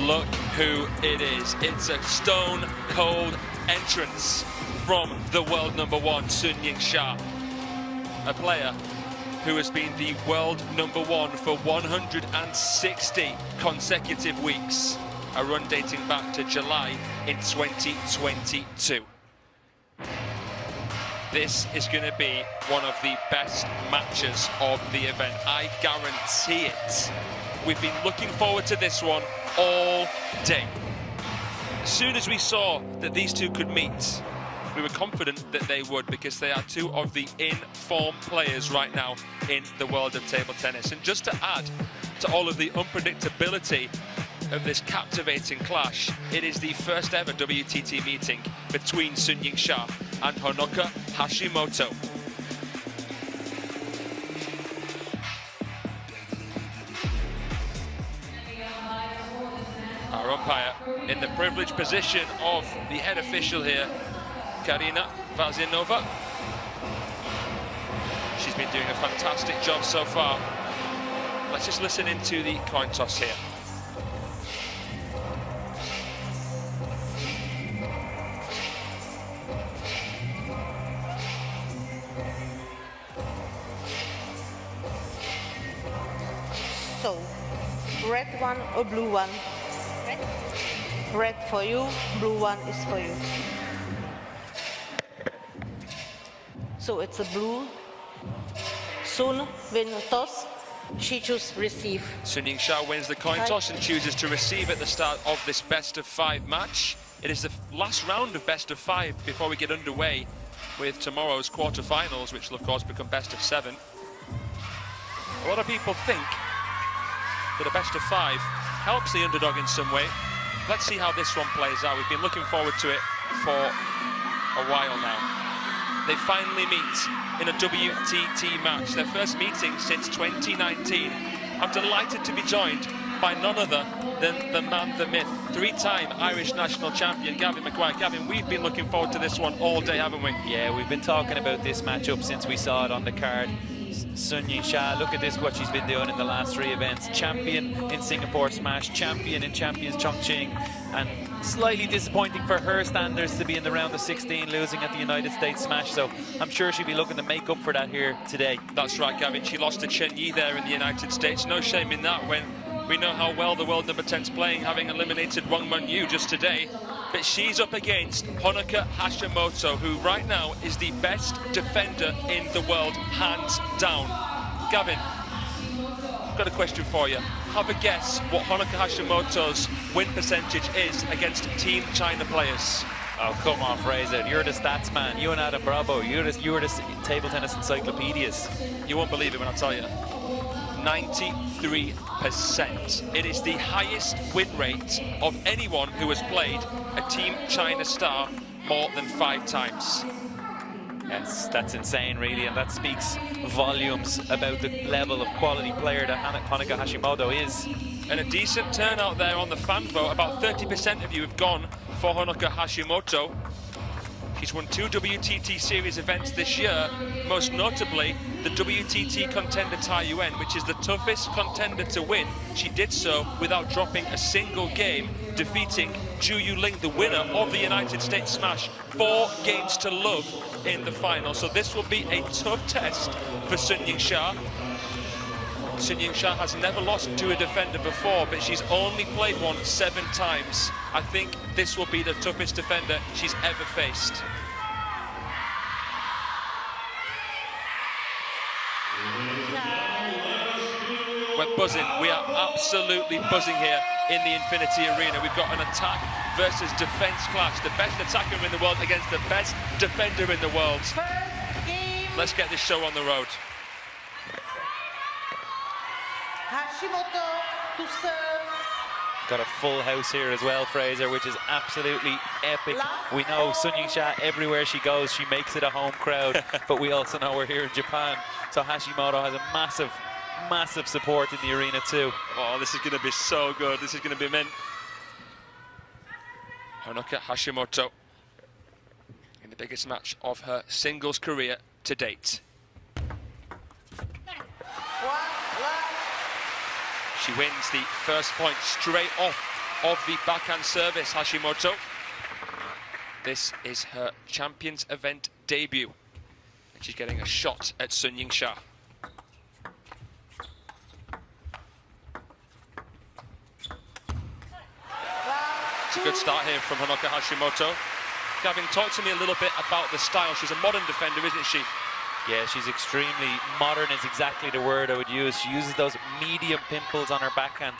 Look who it is. It's a stone-cold entrance from the world #1, Sun Yingsha. A player who has been the world #1 for 160 consecutive weeks. A run dating back to July in 2022. This is going to be one of the best matches of the event. I guarantee it. We've been looking forward to this one all day. As soon as we saw that these two could meet, we were confident that they would, because they are two of the in-form players right now in the world of table tennis. And just to add to all of the unpredictability of this captivating clash, it is the first ever WTT meeting between Sun Yingsha and Honoka Hashimoto. Our umpire in the privileged position of the head official here, Karina Vazinova. She's been doing a fantastic job so far. Let's just listen into the coin toss here. So, red one or blue one? Red. Red for you, blue one is for you. So it's a blue. Sun win toss. She chooses receive. Sun Yingsha wins the coin toss and chooses to receive at the start of this best-of-5 match. It is the last round of best-of-5 before we get underway with tomorrow's quarterfinals, which will of course become best-of-7. A lot of people think that a best-of-5 helps the underdog in some way. Let's see how this one plays out. We've been looking forward to it for a while now. They finally meet in a WTT match, their first meeting since 2019. I'm delighted to be joined by none other than the man, the myth, three-time Irish national champion, Gavin McGuire. Gavin, we've been looking forward to this one all day, haven't we? Yeah, we've been talking about this matchup since we saw it on the card. Sun Yingsha, look at this, what she's been doing in the last 3 events. Champion in Singapore Smash, champion in Champions Chongqing, and slightly disappointing for her standards to be in the round of 16, losing at the United States Smash, so I'm sure she'll be looking to make up for that here today. That's right, Gavin. She lost to Chen Yi there in the United States. No shame in that when we know how well the world #10's playing, having eliminated Wang Mun-yu just today. But she's up against Honoka Hashimoto, who right now is the best defender in the world, hands down. Gavin, I've got a question for you. Have a guess what Honoka Hashimoto's win percentage is against Team China players. Oh, come on, Fraser. You're the stats man. You and Adam Bravo. You're the table tennis encyclopedias. You won't believe it when I tell you. 93%. It is the highest win rate of anyone who has played a Team China star more than 5 times. Yes, that's insane, really, and that speaks volumes about the level of quality player that Honoka Hashimoto is. And a decent turnout there on the fan vote. About 30% of you have gone for Honoka Hashimoto. She's won 2 WTT Series events this year, most notably the WTT Contender Taiyuan, which is the toughest contender to win. She did so without dropping a single game, defeating Zhu Yuling, the winner of the United States Smash, 4 games to love in the final. So this will be a tough test for Sun Yingsha. Sun Yingsha has never lost to a defender before, but she's only played one 7 times. I think this will be the toughest defender she's ever faced. We're buzzing. We are absolutely buzzing here in the Infinity Arena. We've got an attack versus defense clash. The best attacker in the world against the best defender in the world. Let's get this show on the road. Hashimoto to serve. Got a full house here as well, Fraser, which is absolutely epic. We know Sun Yingsha, everywhere she goes, she makes it a home crowd, but we also know we're here in Japan, so Hashimoto has a massive support in the arena too. Oh, this is going to be so good. This is going to be mint. Honoka Hashimoto in the biggest match of her singles career to date. She wins the first point straight off of the backhand service, Hashimoto. This is her Champions event debut. And she's getting a shot at Sun Yingsha. It's a good start here from Honoka Hashimoto. Gavin, talk to me a little bit about the style. She's a modern defender, isn't she? Yeah, she's extremely modern is exactly the word I would use. She uses those medium pimples on her backhand.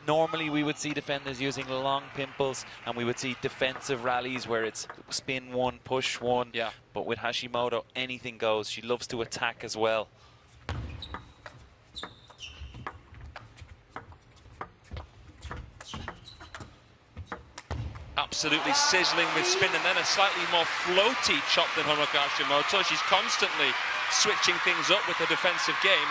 Normally we would see defenders using long pimples, and we would see defensive rallies where it's spin one, push one. Yeah. But with Hashimoto, anything goes. She loves to attack as well. Absolutely sizzling with spin, and then a slightly more floaty chop than Honoka Hashimoto. She's constantly switching things up with her defensive game,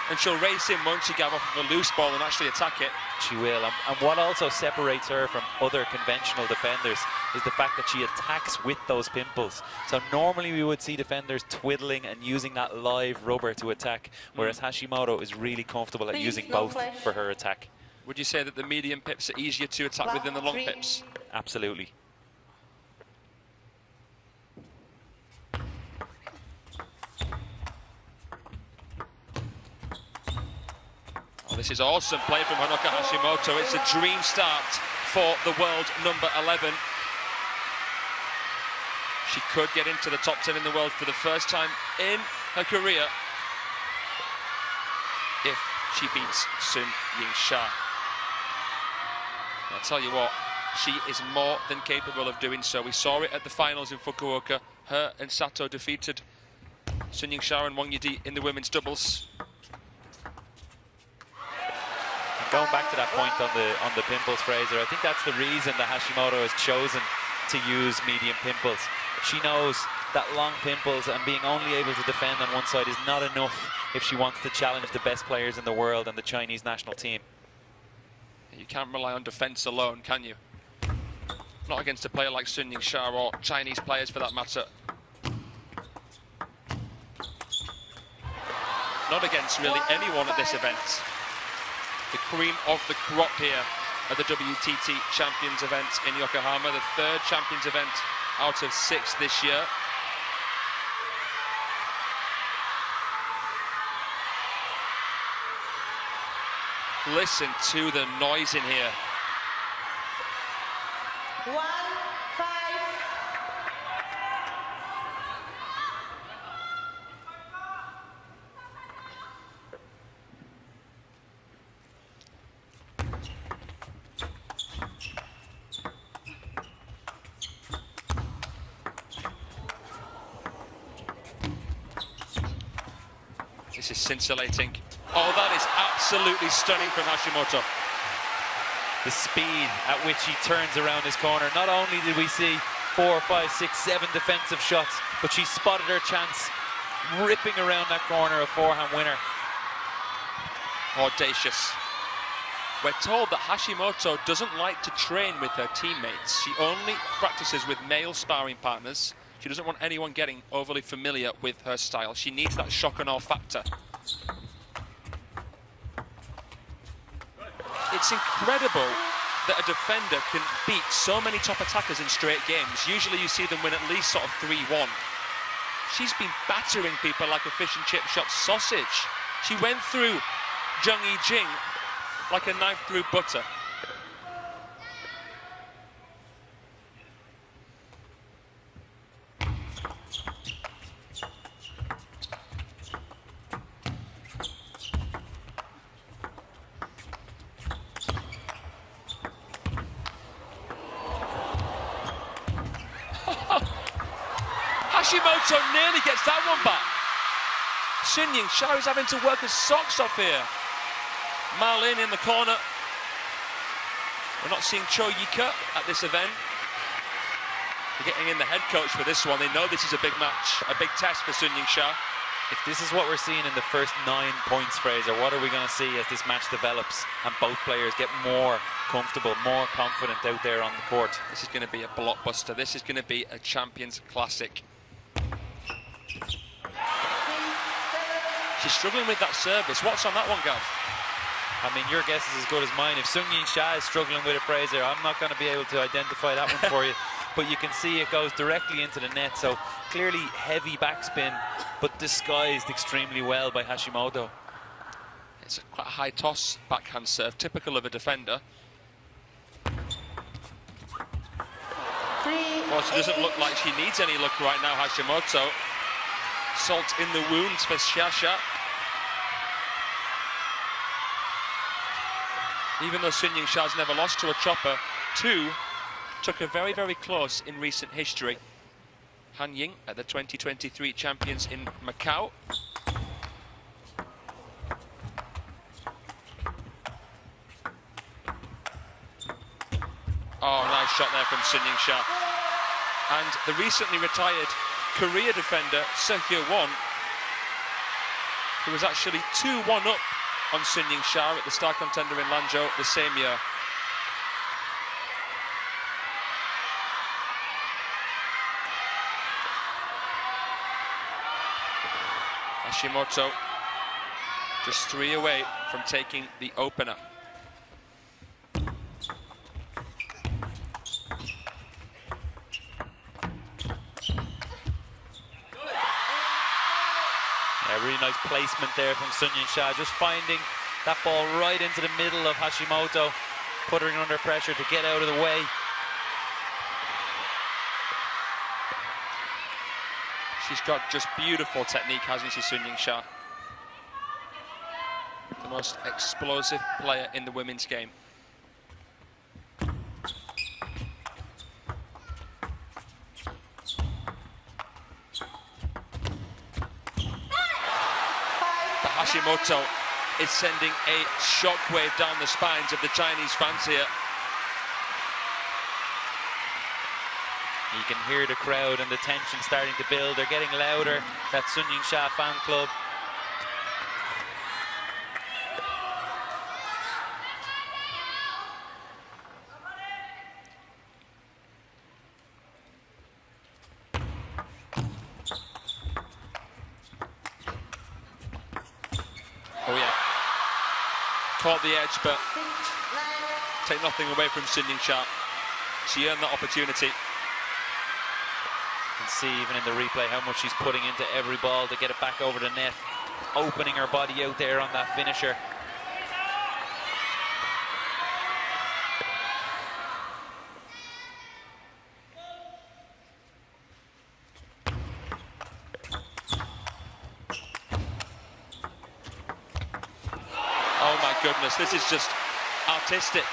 and she'll race in, won't she, Gav, off of a loose ball and actually attack it. She will, and what also separates her from other conventional defenders is the fact that she attacks with those pimples. So normally we would see defenders twiddling and using that live rubber to attack, whereas Hashimoto is really comfortable at using both for her attack. Would you say that the medium pips are easier to attack with than the long pips? Absolutely. Oh, this is awesome play from Honoka Hashimoto. It's a dream start for the world number 11. She could get into the top 10 in the world for the first time in her career if she beats Sun Yingsha. I'll tell you what, she is more than capable of doing so. We saw it at the finals in Fukuoka. Her and Sato defeated Sun Yingsha and Wang Yidi in the women's doubles. Going back to that point on the pimples, Fraser, I think that's the reason that Hashimoto has chosen to use medium pimples. She knows that long pimples and being only able to defend on one side is not enough if she wants to challenge the best players in the world and the Chinese national team. You can't rely on defense alone, can you? Not against a player like Sun Yingsha or Chinese players for that matter. Not against really anyone at this event. The cream of the crop here at the WTT Champions event in Yokohama, the third Champions event out of 6 this year. Listen to the noise in here. 1-5. This is scintillating. Oh, that is absolutely stunning from Hashimoto. The speed at which he turns around his corner. Not only did we see 4, 5, 6, 7 defensive shots, but she spotted her chance, ripping around that corner, a forehand winner. Audacious. We're told that Hashimoto doesn't like to train with her teammates. She only practices with male sparring partners. She doesn't want anyone getting overly familiar with her style. She needs that shock and awe factor. It's incredible that a defender can beat so many top attackers in straight games. Usually you see them win at least sort of 3-1. She's been battering people like a fish and chip shop sausage. She went through Zheng Yijing like a knife through butter. Hashimoto nearly gets that one back. Sun Yingsha is having to work his socks off here. Marlin in the corner. We're not seeing Cho Yika at this event. They're getting in the head coach for this one. They know this is a big match, a big test for Sun Yingsha. If this is what we're seeing in the first 9 points, Fraser, what are we going to see as this match develops and both players get more comfortable, more confident out there on the court? This is going to be a blockbuster. This is going to be a Champions Classic. She's struggling with that service. What's on that one, Gav? I mean, your guess is as good as mine. If Sung Yingsha is struggling with it, Fraser, I'm not going to be able to identify that one for you. But you can see it goes directly into the net. So clearly heavy backspin, but disguised extremely well by Hashimoto. It's a quite a high toss backhand serve, typical of a defender. Well, she doesn't look like she needs any luck right now, Hashimoto. Salt in the wounds for Xiaxia. Even though Sun Yingsha's never lost to a chopper, two took her very, very close in recent history. Han Ying at the 2023 champions in Macau. Oh, nice shot there from Sun Yingsha. And the recently retired Korea defender, Seo Won, who was actually 2-1 up on Sun Yingsha at the star contender in Lanzhou the same year. Hashimoto just 3 away from taking the opener. Really nice placement there from Sun Yingsha, just finding that ball right into the middle of Hashimoto, putting her under pressure to get out of the way. She's got just beautiful technique, hasn't she, Sun Yingsha? The most explosive player in the women's game. Hashimoto is sending a shockwave down the spines of the Chinese fans here. You can hear the crowd and the tension starting to build. They're getting louder, that Sun Yingsha fan club. Oh yeah, caught the edge, but take nothing away from Sun Yingsha. She earned that opportunity. You can see even in the replay how much she's putting into every ball to get it back over the net, opening her body out there on that finisher. Oh my goodness, this is just artistic.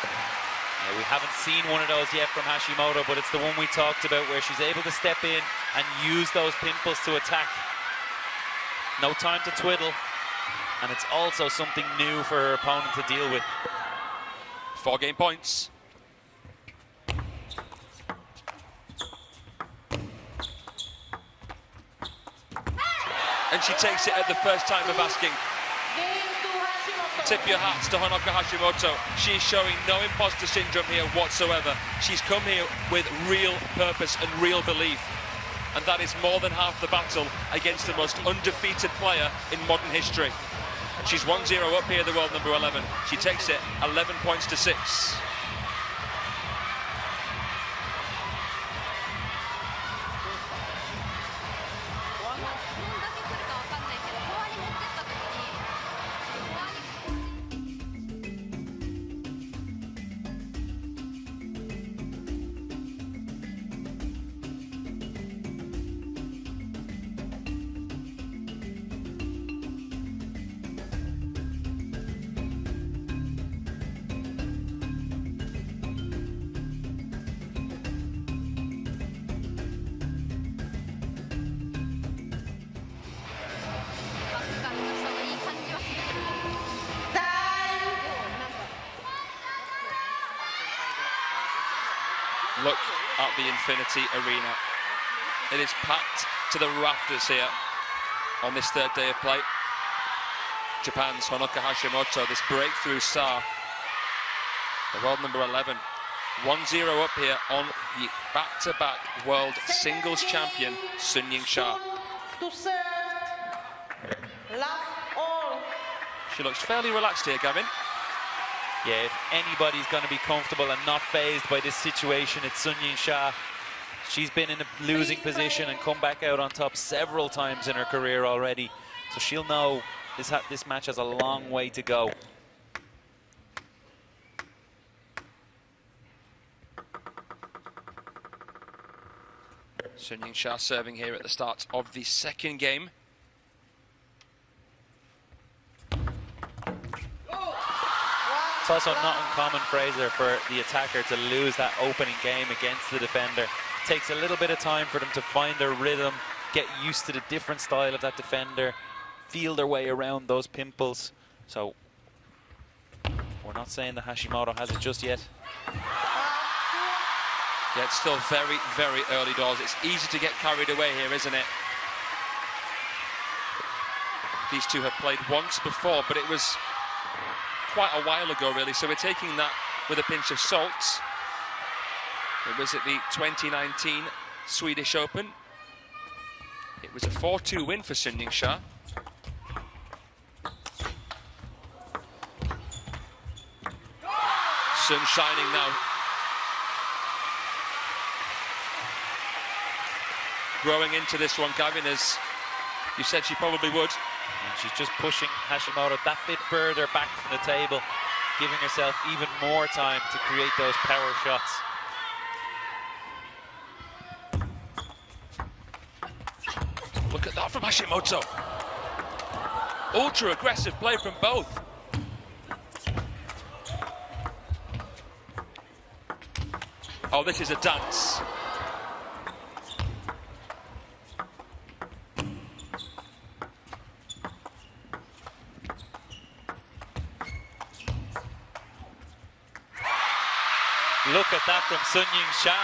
Yeah, we haven't seen one of those yet from Hashimoto, but it's the one we talked about where she's able to step in and use those pimples to attack. No time to twiddle, and it's also something new for her opponent to deal with. 4 game points. And she takes it at the first time of asking. Tip your hats to Honoka Hashimoto. She's showing no imposter syndrome here whatsoever. She's come here with real purpose and real belief. And that is more than half the battle against the most undefeated player in modern history. She's 1-0 up here, the world number 11. She takes it 11 points to 6. Look at the Infinity Arena. It is packed to the rafters here on this 3rd day of play. Japan's Honoka Hashimoto, this breakthrough star, the world number 11. 1-0 up here on the back-to-back world singles champion, Sun Yingsha. She looks fairly relaxed here, Gavin. Yeah, if anybody's going to be comfortable and not phased by this situation, it's Sun Yingsha. She's been in a losing position and come back out on top several times in her career already. So she'll know this match has a long way to go. Sun Yingsha serving here at the start of the second game. It's also not uncommon, Fraser, for the attacker to lose that opening game against the defender. It takes a little bit of time for them to find their rhythm, get used to the different style of that defender, feel their way around those pimples. So we're not saying that Hashimoto has it just yet. Yeah, it's still very, very early doors. It's easy to get carried away here, isn't it? These two have played once before, but it was quite a while ago, really, so we're taking that with a pinch of salt. It was at the 2019 Swedish Open. It was a 4-2 win for Sun Yingsha. Sun shining now. Growing into this one, Gavin, as you said she probably would. And she's just pushing Hashimoto that bit further back from the table, giving herself even more time to create those power shots. Look at that from Hashimoto. Ultra aggressive play from both. Oh, this is a dance. Look at that from Sun Yingsha.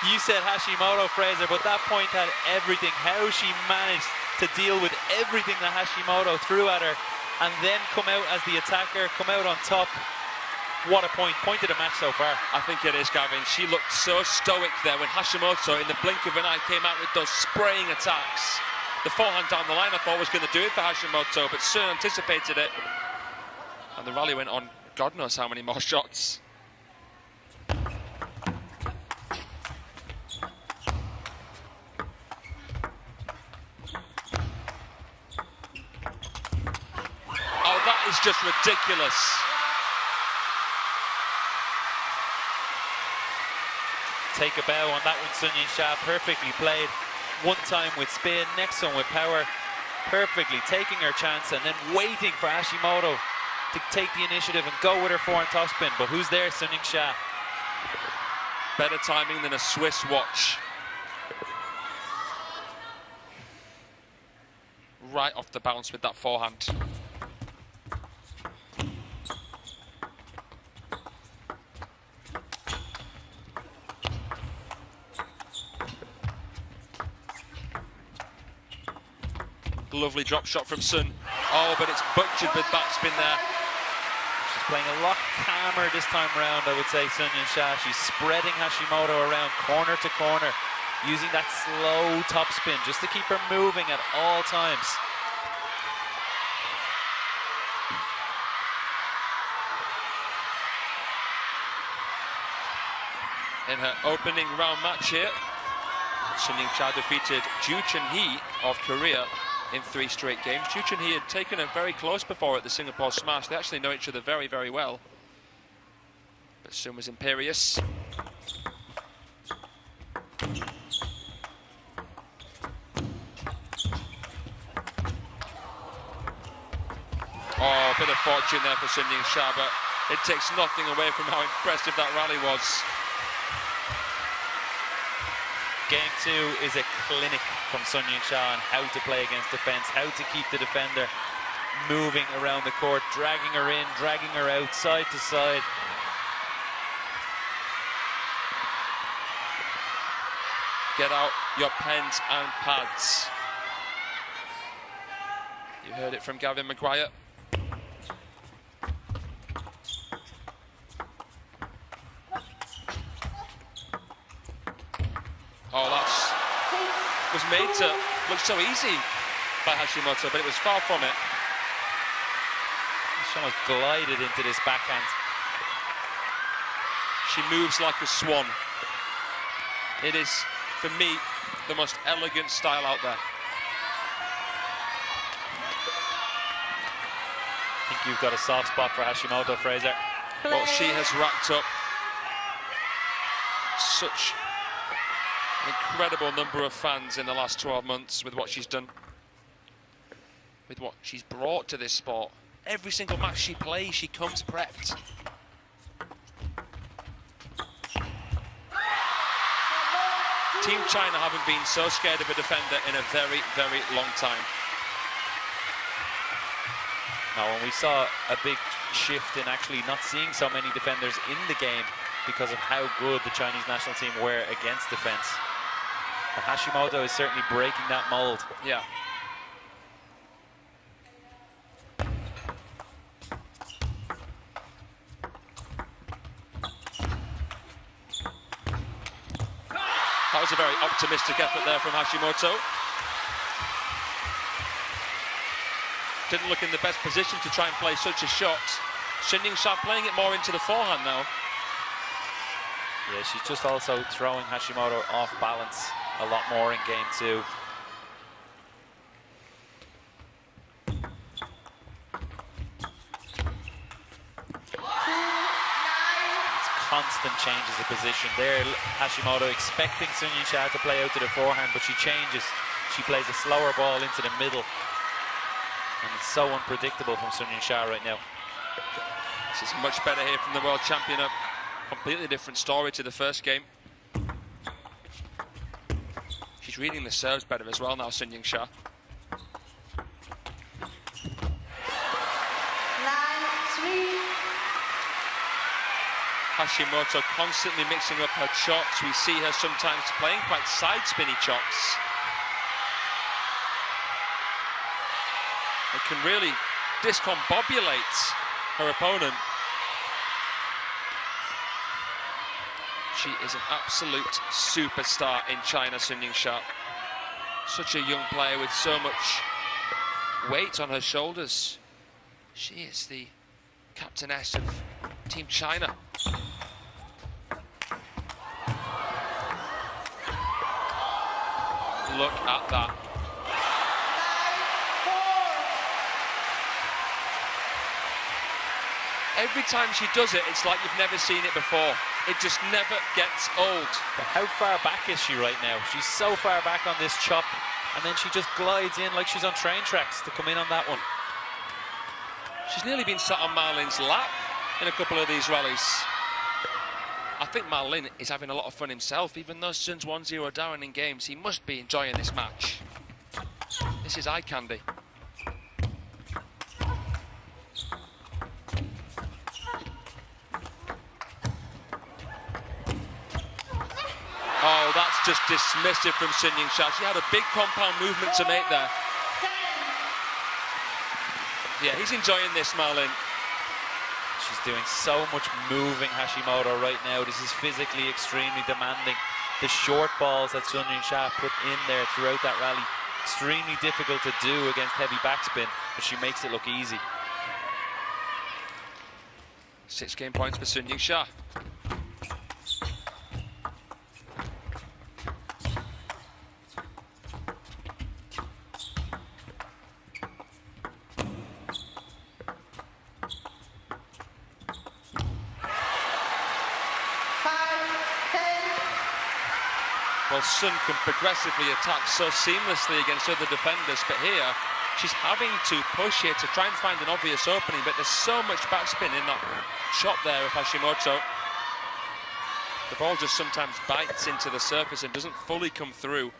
You said Hashimoto, Fraser, but that point had everything. How she managed to deal with everything that Hashimoto threw at her and then come out as the attacker, come out on top. What a point of the match so far. I think it is, Gavin. She looked so stoic there when Hashimoto, in the blink of an eye, came out with those spraying attacks. The forehand down the line, I thought, was going to do it for Hashimoto, but Sun anticipated it. And the rally went on God knows how many more shots. Oh, that is just ridiculous. Take a bow on that one, Sun Yingsha, perfectly played. One time with spin, next one with power. Perfectly taking her chance and then waiting for Hashimoto to take the initiative and go with her forehand topspin. But who's there? Sun Yingsha. Better timing than a Swiss watch. Right off the bounce with that forehand. Lovely drop shot from Sun. Oh, but it's butchered with backspin there. She's playing a lot calmer this time around, I would say, Sun Yingsha. She's spreading Hashimoto around corner to corner, using that slow topspin just to keep her moving at all times. In her opening round match here, Sun Yingsha defeated Ju Chun-hee of Korea in 3 straight games. Ju Chun-hee had taken her very close before at the Singapore Smash. They actually know each other very, very well. But Sun was imperious. Oh, a bit of fortune there for Sun Yingsha, but it takes nothing away from how impressive that rally was. Game 2 is a clinic from Sun Yingsha on how to play against defense, how to keep the defender moving around the court, dragging her in, dragging her out, side to side. Get out your pens and pads. You heard it from Gavin Maguire. Oh, that was made to look so easy by Hashimoto, but it was far from it. She almost glided into this backhand. She moves like a swan. It is, for me, the most elegant style out there. I think you've got a soft spot for Hashimoto, Fraser. Well, she has racked up such an incredible number of fans in the last 12 months with what she's done, with what she's brought to this sport. Every single match she plays, she comes prepped. Team China haven't been so scared of a defender in a very, very long time. Now, when we saw a big shift in actually not seeing so many defenders in the game because of how good the Chinese national team were against defense. But Hashimoto is certainly breaking that mold. Yeah. That was a very optimistic effort there from Hashimoto. Didn't look in the best position to try and play such a shot. Yingsha playing it more into the forehand now. Yeah, she's just also throwing Hashimoto off balance a lot more in game two. It's constant changes of position there. Hashimoto expecting Yingsha to play out to the forehand, but she changes. She plays a slower ball into the middle. And it's so unpredictable from Yingsha right now. This is much better here from the world champion. A completely different story to the first game. She's reading the serves better as well now, Yingsha. 9-3. Hashimoto constantly mixing up her chops. We see her sometimes playing quite side spinny chops. It can really discombobulate her opponent. She is an absolute superstar in China, Yingsha. Such a young player with so much weight on her shoulders. She is the captainess of Team China. Look at that. Every time she does it, it's like you've never seen it before. It just never gets old. But how far back is she right now? She's so far back on this chop, and then she just glides in like she's on train tracks to come in on that one. She's nearly been sat on Marlin's lap in a couple of these rallies. I think Marlin is having a lot of fun himself. Even though Sun's 1-0 down in games, he must be enjoying this match. This is eye candy. Oh, that's just dismissive from Yingsha. She had a big compound movement to make there. Yeah, he's enjoying this, Marlin. She's doing so much moving, Hashimoto, right now. This is physically extremely demanding. The short balls that Yingsha put in there throughout that rally, extremely difficult to do against heavy backspin, but she makes it look easy. 6 game points for Yingsha. Well, Sun can progressively attack so seamlessly against other defenders, but here she's having to push here to try and find an obvious opening, but there's so much backspin in that chop there of Hashimoto. The ball just sometimes bites into the surface and doesn't fully come through.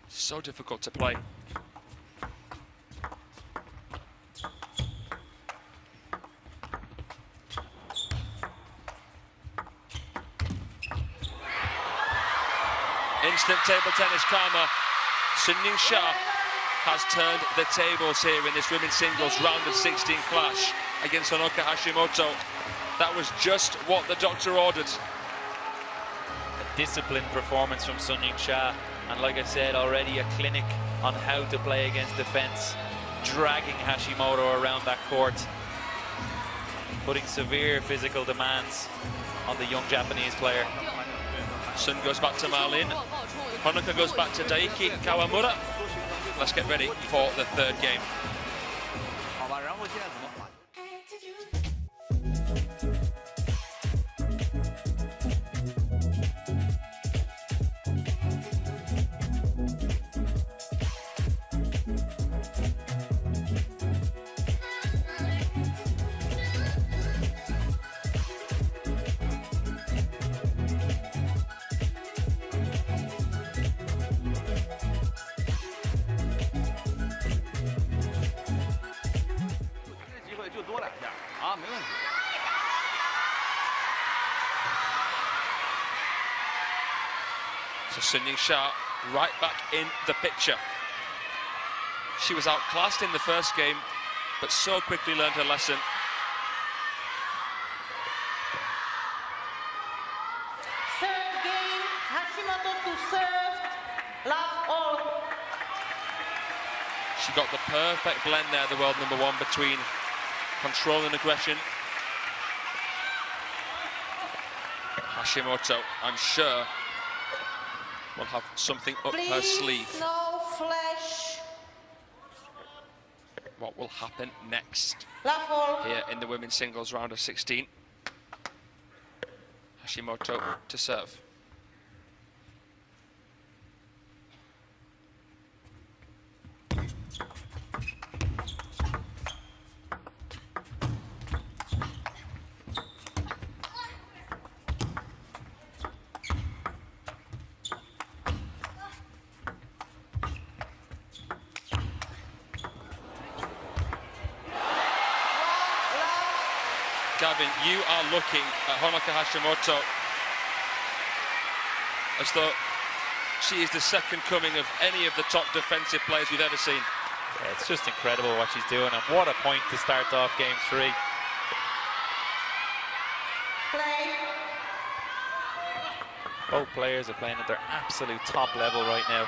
So difficult to play. Instant table tennis karma. Yingsha has turned the tables here in this women's singles round of 16 clash against Honoka Hashimoto. That was just what the doctor ordered. A disciplined performance from Yingsha, and like I said already, a clinic on how to play against defense. dragging Hashimoto around that court, putting severe physical demands on the young Japanese player. Sun goes back to Marlin. Honoka goes back to Daiki Kawamura. Let's get ready for the third game. So Sun Yingsha right back in the picture. She was outclassed in the first game, but so quickly learned her lesson. Third game, Hashimoto to serve, love all. She got the perfect blend there, the world number one, between control and aggression. Hashimoto, I'm sure, will have something up her sleeve. No flash. What will happen next Love all. here in the women's singles round of 16? Hashimoto to serve. Gavin, you are looking at Honoka Hashimoto as though she is the second coming of any of the top defensive players we've ever seen. Yeah, it's just incredible what she's doing, and what a point to start off game 3. Play. Both players are playing at their absolute top level right now.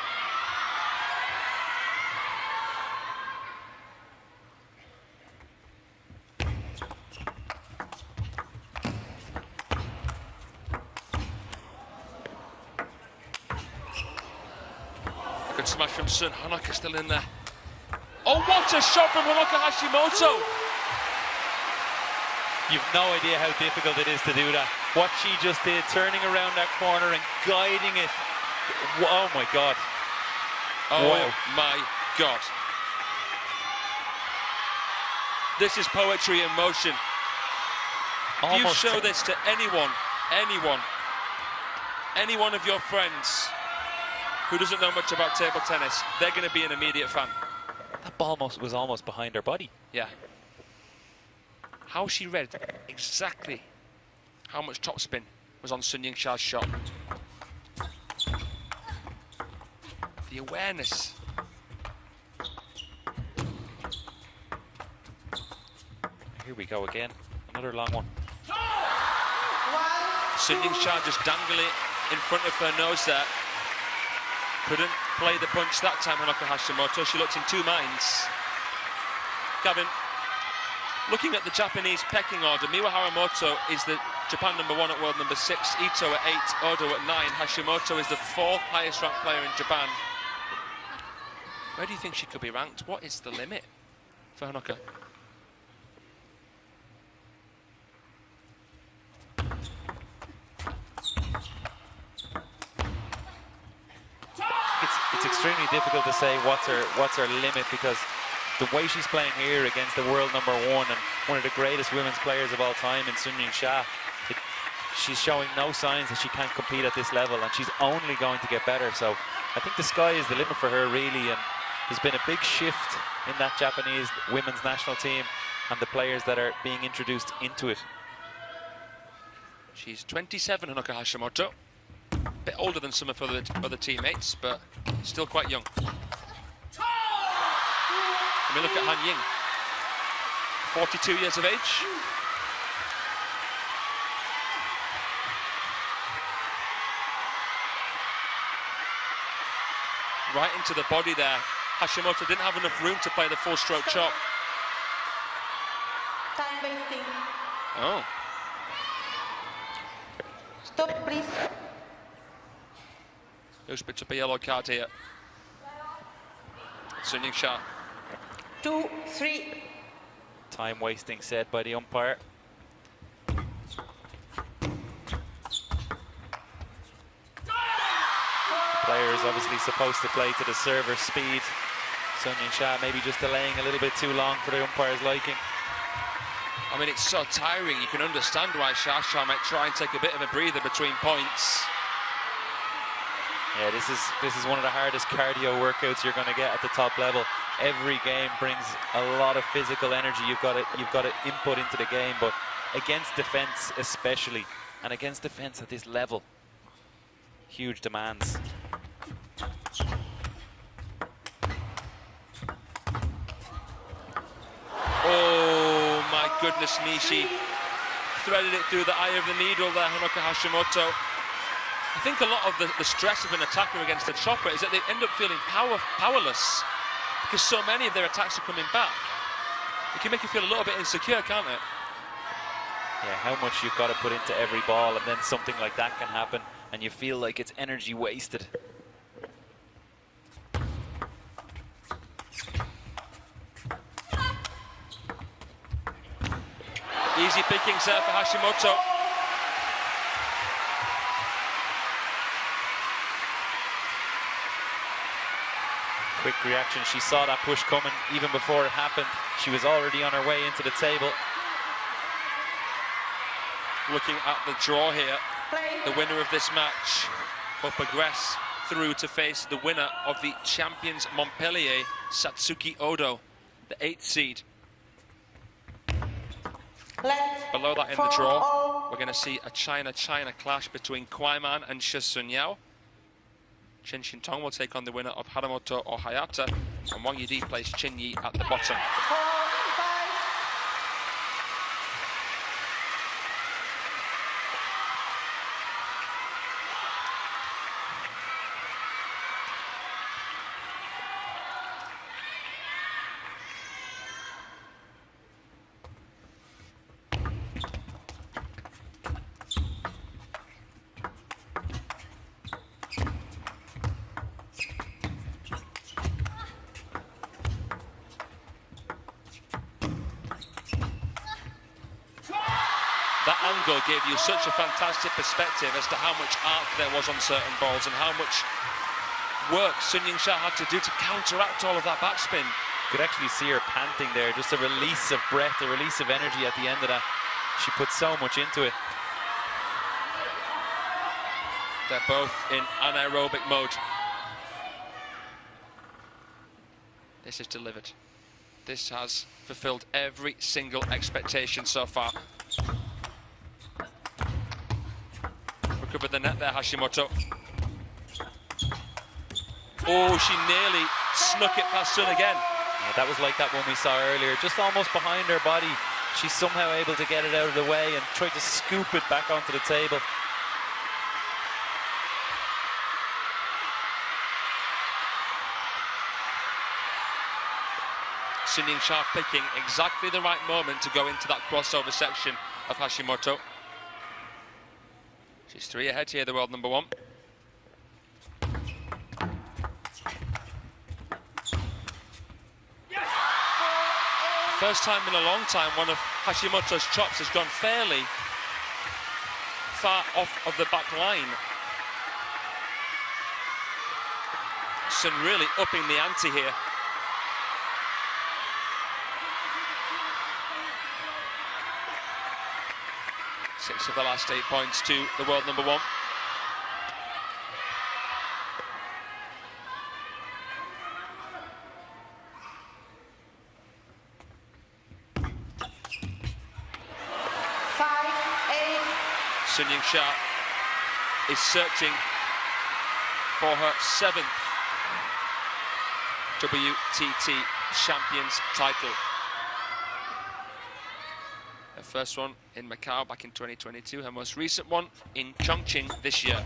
Good smash from Sun. Honoka still in there. Oh, what a shot from Honoka Hashimoto! You've no idea how difficult it is to do that. What she just did, turning around that corner and guiding it. Oh my God. Oh Wow. my God. This is poetry in motion. If you show this to anyone of your friends who doesn't know much about table tennis, they're going to be an immediate fan. That ball was almost behind her body. Yeah. How she read exactly how much topspin was on Sun Yingsha's shot. The awareness. Here we go again. Another long one. Sun Yingsha just dangling it in front of her nose there. Couldn't play the punch that time, Honoka Hashimoto. She looked in two minds. Gavin, looking at the Japanese pecking order, Miwa Haramoto is the Japan number 1 at world number 6, Ito at 8, Odo at 9. Hashimoto is the 4th highest ranked player in Japan. Where do you think she could be ranked? What is the limit for Honoka? It's extremely difficult to say what's her limit, because the way she's playing here against the world number 1 and one of the greatest women's players of all time in Sun Yingsha, she's showing no signs that she can't compete at this level, and she's only going to get better. So I think the sky is the limit for her, really, and there's been a big shift in that Japanese women's national team and the players that are being introduced into it. She's 27, Honoka Hashimoto. A bit older than some of her other teammates, but still quite young. Let me look at Han Ying. 42 years of age. Right into the body there Hashimoto didn't have enough room to play the full stroke chop. Time wasting. Oh. Stop, please. Who's picked up a yellow card here? Sun Yingsha. 2, 3. Time wasting said by the umpire. The player is obviously supposed to play to the server's speed. Sun Yingsha maybe just delaying a little bit too long for the umpire's liking. I mean, it's so tiring. You can understand why Shasha might try and take a bit of a breather between points. Yeah, this is one of the hardest cardio workouts you're going to get at the top level. Every game brings a lot of physical energy. You've got to input into the game, but against defense especially, and against defense at this level, huge demands. Oh my goodness me, she threaded it through the eye of the needle there, Honoka Hashimoto. I think a lot of the stress of an attacker against a chopper is that they end up feeling powerless because so many of their attacks are coming back. It can make you feel a little bit insecure, can't it? Yeah, how much you've got to put into every ball, and then something like that can happen and you feel like it's energy wasted. Easy pickings there for Hashimoto. Quick reaction. She saw that push coming even before it happened. She was already on her way into the table. Looking at the draw here, the winner of this match will progress through to face the winner of the Champions Montpellier, Satsuki Odo, the 8th seed. Below that in the draw, we're going to see a China-China clash between Kwaiman and Shi Sunyao. Chen Shintong will take on the winner of Haramoto or Hayata, and Wang Yidi plays Chen Yi at the bottom. That angle gave you such a fantastic perspective as to how much arc there was on certain balls and how much work Sun Yingsha had to do to counteract all of that backspin. You could actually see her panting there, just a release of breath, a release of energy at the end of that. She put so much into it. They're both in anaerobic mode. This is delivered. This has fulfilled every single expectation so far. Recovered the net there, Hashimoto. Oh, she nearly snuck it past Sun again. Yeah, that was like that one we saw earlier, just almost behind her body. She's somehow able to get it out of the way and try to scoop it back onto the table. Sun Yingsha picking exactly the right moment to go into that crossover section of Hashimoto. She's 3 ahead here, the world number 1. First time in a long time one of Hashimoto's chops has gone fairly far off of the back line. Sun really upping the ante here. Six of the last 8 points to the world number 1. Sun Yingsha is searching for her 7th WTT Champions title. Her first one in Macau back in 2022, her most recent one in Chongqing this year.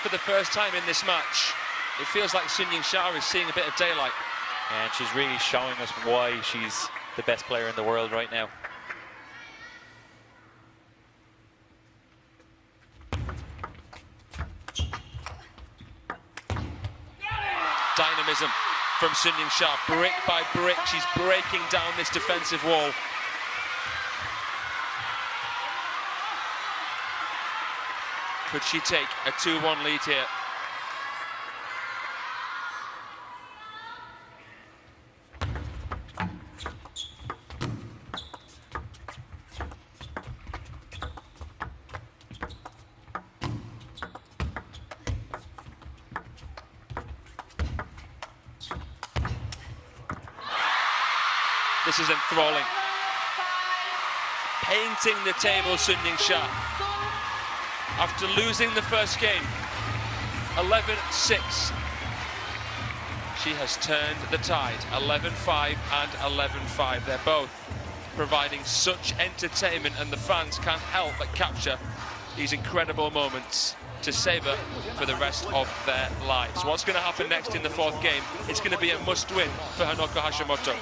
for the first time in this match. It feels like Sun Yingsha is seeing a bit of daylight. And she's really showing us why she's the best player in the world right now. Dynamism from Sun Yingsha, brick by brick, she's breaking down this defensive wall. Could she take a 2-1 lead here? This is enthralling. Painting the table, Sun Yingsha. After losing the first game, 11-6, she has turned the tide, 11-5 and 11-5. They're both providing such entertainment, and the fans can't help but capture these incredible moments to savour for the rest of their lives. What's going to happen next in the fourth game? It's going to be a must-win for Honoka Hashimoto.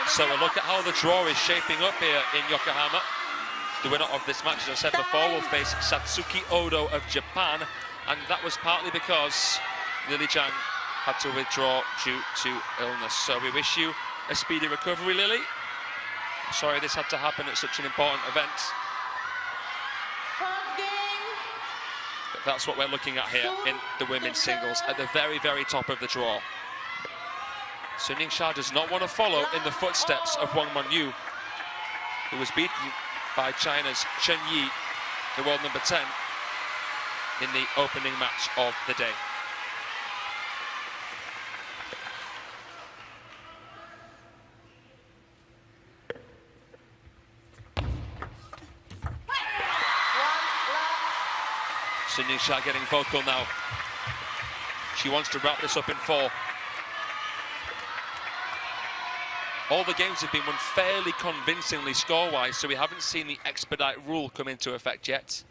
So a look at how the draw is shaping up here in Yokohama. The winner of this match, as I said before, will face Satsuki Odo of Japan, and that was partly because Lily Chang had to withdraw due to illness. So we wish you a speedy recovery, Lily. Sorry this had to happen at such an important event. But that's what we're looking at here in the women's singles, at the very, very top of the draw. Sun Yingsha does not want to follow in the footsteps of Wang Monyu, who was beaten by China's Chen Yi, the world number 10, in the opening match of the day. Sun Yingsha getting vocal now. She wants to wrap this up in 4. All the games have been won fairly convincingly score-wise, so we haven't seen the expedite rule come into effect yet.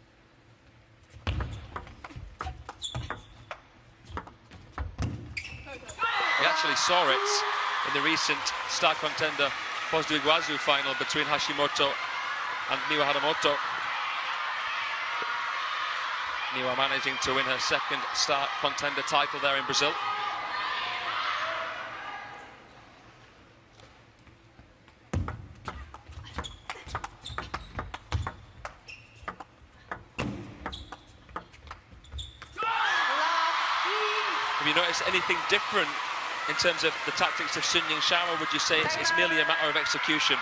We actually saw it in the recent star contender Post Iguazu final between Hashimoto and Niwa Haramoto. Niwa managing to win her second star contender title there in Brazil. Have you noticed anything different in terms of the tactics of Sun Yingsha, or would you say it's merely a matter of execution?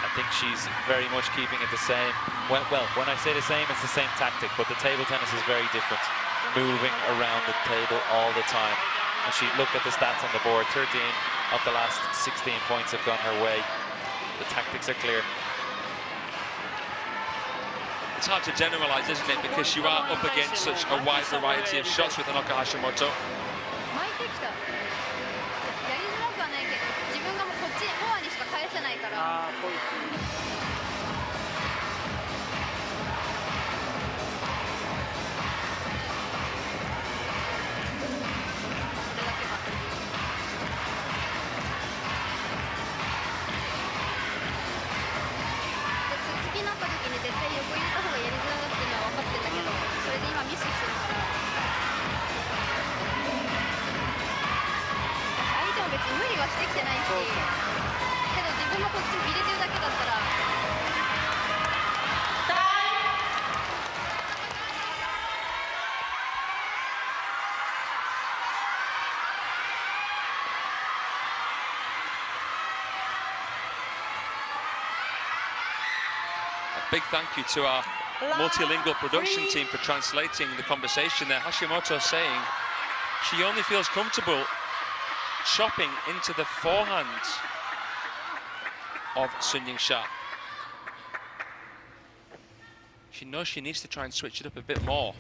I think she's very much keeping it the same. Well, when I say the same, it's the same tactic, but the table tennis is very different. Moving around the table all the time. And she looked at the stats on the board, 13 of the last 16 points have gone her way. The tactics are clear. It's hard to generalize, isn't it? Because you are up against such a wide variety of shots with Honoka Hashimoto. Big thank you to our multilingual production team for translating the conversation there. Hashimoto saying she only feels comfortable chopping into the forehand of Sun Yingsha. She knows she needs to try and switch it up a bit more.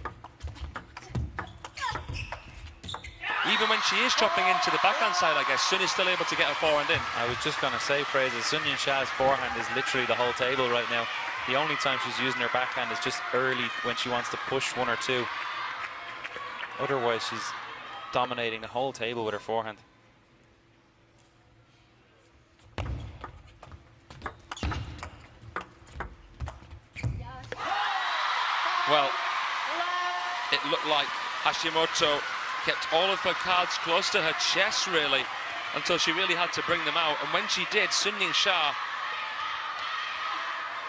Even when she is chopping into the backhand side, I guess, Sun is still able to get her forehand in. I was just going to say, Fraser, Sun Yingsha's forehand is literally the whole table right now. The only time she's using her backhand is just early when she wants to push one or two. Otherwise, she's dominating the whole table with her forehand. Well, it looked like Hashimoto kept all of her cards close to her chest, really, until she really had to bring them out. And when she did, Sun Yingsha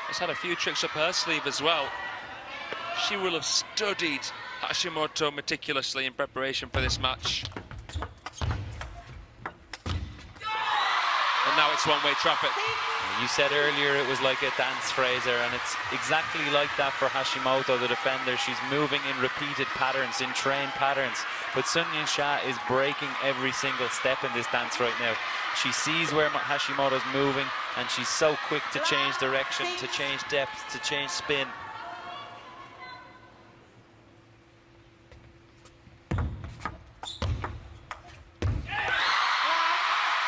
has had a few tricks up her sleeve as well. She will have studied Hashimoto meticulously in preparation for this match. And now it's one-way traffic. You said earlier it was like a dance, Fraser, and it's exactly like that for Hashimoto, the defender. She's moving in repeated patterns, in trained patterns. But Sun Yingsha is breaking every single step in this dance right now. She sees where Hashimoto's moving, and she's so quick to change direction, to change depth, to change spin.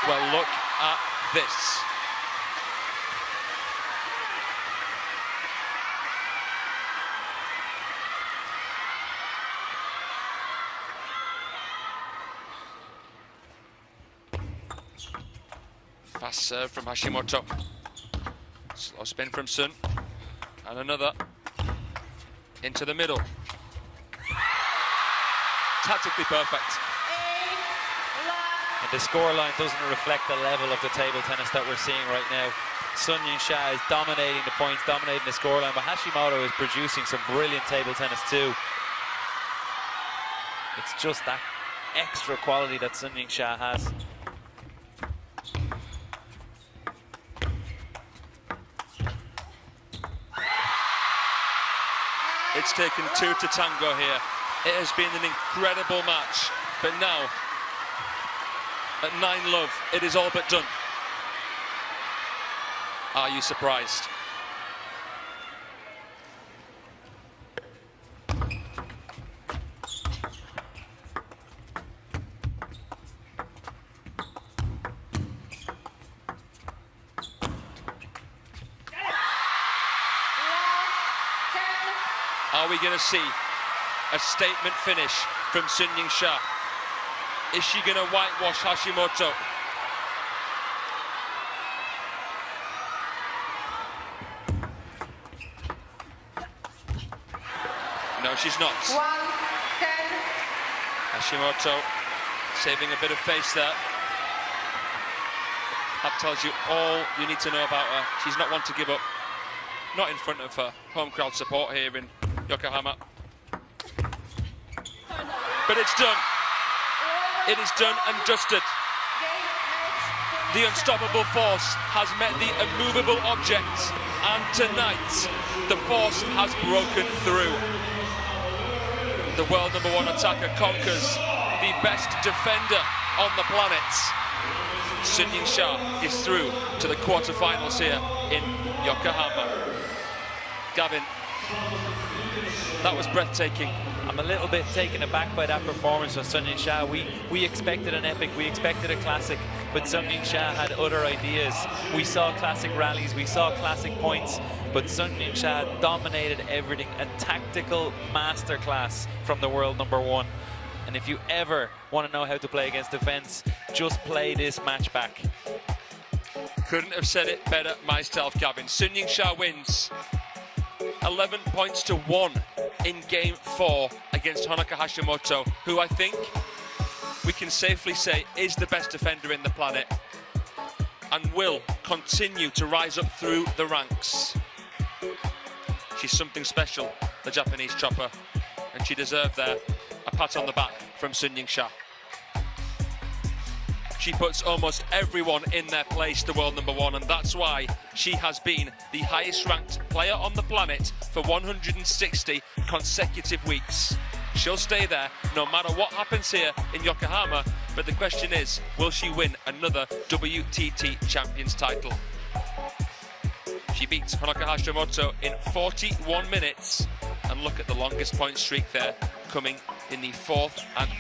Well, look at this. Fast serve from Hashimoto. Slow spin from Sun. And another. Into the middle. Tactically perfect. And the scoreline doesn't reflect the level of the table tennis that we're seeing right now. Sun Yingsha is dominating the points, dominating the scoreline, but Hashimoto is producing some brilliant table tennis too. It's just that extra quality that Sun Yingsha has. It's taken two to tango here. It has been an incredible match, but now, at 9-love, it is all but done. Are you surprised? Are we going to see a statement finish from Sun Yingsha? Is she going to whitewash Hashimoto? No, she's not. 1-10. Hashimoto saving a bit of face there. That tells you all you need to know about her. She's not one to give up. Not in front of her home crowd support here in Yokohama. But it's done. It is done and dusted. The unstoppable force has met the immovable object, and tonight the force has broken through. The world #1 attacker conquers the best defender on the planet. Sun Yingsha is through to the quarterfinals here in Yokohama. Gavin, that was breathtaking. I'm a little bit taken aback by that performance from Sun Yingsha. We expected an epic, we expected a classic, but Sun Yingsha had other ideas. We saw classic rallies, we saw classic points, but Sun Yingsha dominated everything. A tactical masterclass from the world #1. And if you ever want to know how to play against defense, just play this match back. Couldn't have said it better myself, Gavin. Sun Yingsha wins 11 points to 1 in game 4 against Honoka Hashimoto, who I think we can safely say is the best defender in the planet and will continue to rise up through the ranks. She's something special, the Japanese chopper, and she deserved there a pat on the back from Sun Yingsha. She puts almost everyone in their place, the world #1, and that's why she has been the highest ranked player on the planet for 160 consecutive weeks. She'll stay there no matter what happens here in Yokohama, But the question is, will she win another WTT Champions title? She beats Honoka Hashimoto in 41 minutes. And look at the longest point streak there, coming in the 4th and